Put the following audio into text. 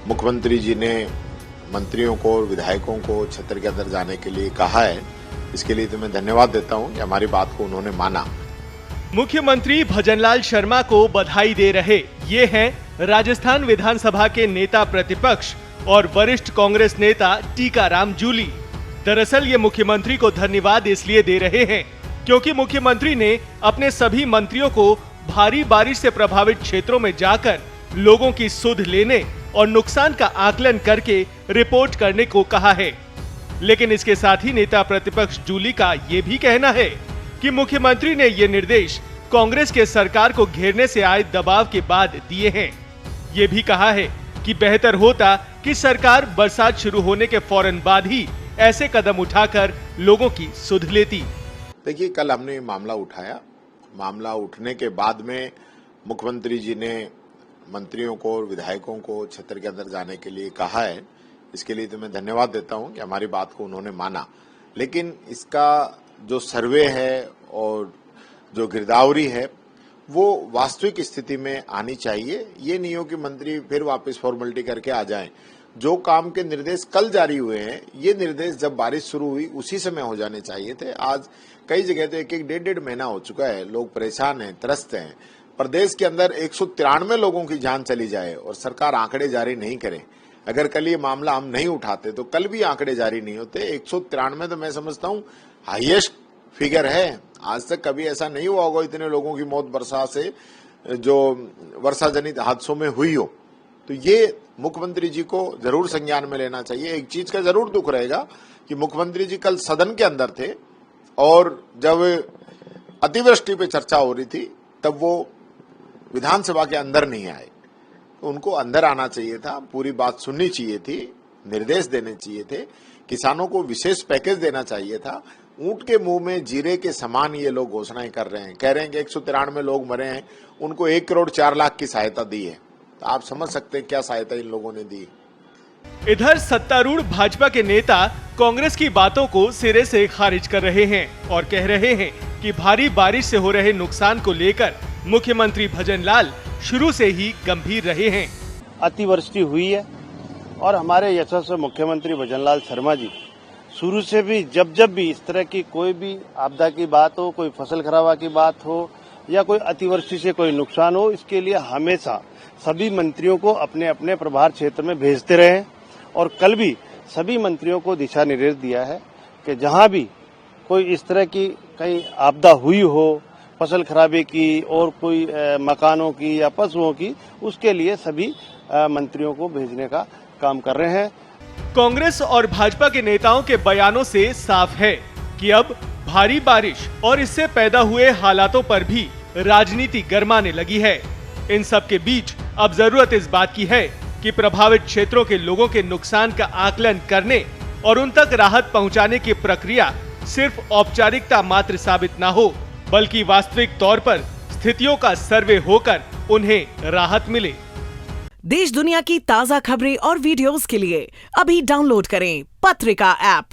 मुख्यमंत्री जी ने मंत्रियों को और विधायकों को छत्र के अंदर जाने के लिए कहा है, इसके लिए तो मैं धन्यवाद देता हूं कि हमारी बात को उन्होंने माना। मुख्यमंत्री भजनलाल शर्मा को बधाई दे रहे ये हैं राजस्थान विधानसभा के नेता प्रतिपक्ष और वरिष्ठ कांग्रेस नेता टीकाराम जूली। दरअसल ये मुख्यमंत्री को धन्यवाद इसलिए दे रहे हैं क्योंकि मुख्यमंत्री ने अपने सभी मंत्रियों को भारी बारिश से प्रभावित क्षेत्रों में जाकर लोगों की सुध लेने और नुकसान का आकलन करके रिपोर्ट करने को कहा है। लेकिन इसके साथ ही नेता प्रतिपक्ष जूली का ये भी कहना है कि मुख्यमंत्री ने ये निर्देश कांग्रेस के सरकार को घेरने से आए दबाव के बाद दिए हैं। ये भी कहा है कि बेहतर होता कि सरकार बरसात शुरू होने के फौरन बाद ही ऐसे कदम उठाकर लोगों की सुध लेती। देखिए, कल हमने ये मामला उठाया। मामला उठने के बाद में मुख्यमंत्री जी ने मंत्रियों को और विधायकों को छत्र के अंदर जाने के लिए कहा है, इसके लिए तो मैं धन्यवाद देता हूं कि हमारी बात को उन्होंने माना। लेकिन इसका जो सर्वे है और जो गिरदावरी है वो वास्तविक स्थिति में आनी चाहिए। ये नहीं हो कि मंत्री फिर वापस फॉर्मेलिटी करके आ जाएं। जो काम के निर्देश कल जारी हुए हैं, ये निर्देश जब बारिश शुरू हुई उसी समय हो जाने चाहिए थे। आज कई जगह तो एक डेढ़ महीना हो चुका है, लोग परेशान हैं, त्रस्त हैं। प्रदेश के अंदर 193 लोगों की जान चली जाए और सरकार आंकड़े जारी नहीं करे। अगर कल ये मामला हम नहीं उठाते तो कल भी आंकड़े जारी नहीं होते। 193 तो मैं समझता हूँ हाईएस्ट फिगर है। आज तक कभी ऐसा नहीं हुआ होगा इतने लोगों की मौत वर्षा से, जो वर्षा जनित हादसों में हुई हो। तो ये मुख्यमंत्री जी को जरूर संज्ञान में लेना चाहिए। एक चीज का जरूर दुख रहेगा कि मुख्यमंत्री जी कल सदन के अंदर थे और जब अतिवृष्टि पे चर्चा हो रही थी तब वो विधानसभा के अंदर नहीं आए। तो उनको अंदर आना चाहिए था, पूरी बात सुननी चाहिए थी, निर्देश देने चाहिए थे, किसानों को विशेष पैकेज देना चाहिए था। ऊंट के मुंह में जीरे के समान ये लोग घोषणाएं कर रहे हैं, कह रहे हैं कि 193 लोग मरे हैं, उनको 1 करोड़ 4 लाख की सहायता दी है। तो आप समझ सकते हैं क्या सहायता इन लोगों ने दी। इधर सत्तारूढ़ भाजपा के नेता कांग्रेस की बातों को सिरे से खारिज कर रहे हैं और कह रहे हैं कि भारी बारिश से हो रहे नुकसान को लेकर मुख्यमंत्री भजनलाल शुरू से ही गंभीर रहे हैं। अतिवृष्टि हुई है और हमारे यशस्वी मुख्यमंत्री भजनलाल शर्मा जी शुरू से भी जब भी इस तरह की कोई भी आपदा की बात हो, कोई फसल खराबा की बात हो या कोई अतिवृष्टि से कोई नुकसान हो, इसके लिए हमेशा सभी मंत्रियों को अपने अपने प्रभार क्षेत्र में भेजते रहे और कल भी सभी मंत्रियों को दिशा निर्देश दिया है कि जहां भी कोई इस तरह की कहीं आपदा हुई हो, फसल खराबे की और कोई मकानों की या पशुओं की, उसके लिए सभी मंत्रियों को भेजने का काम कर रहे हैं। कांग्रेस और भाजपा के नेताओं के बयानों से साफ है कि अब भारी बारिश और इससे पैदा हुए हालातों पर भी राजनीति गरमाने लगी है। इन सब के बीच अब जरूरत इस बात की है कि प्रभावित क्षेत्रों के लोगों के नुकसान का आकलन करने और उन तक राहत पहुंचाने की प्रक्रिया सिर्फ औपचारिकता मात्र साबित न हो, बल्कि वास्तविक तौर पर स्थितियों का सर्वे होकर उन्हें राहत मिले। देश दुनिया की ताज़ा खबरें और वीडियोस के लिए अभी डाउनलोड करें पत्रिका ऐप।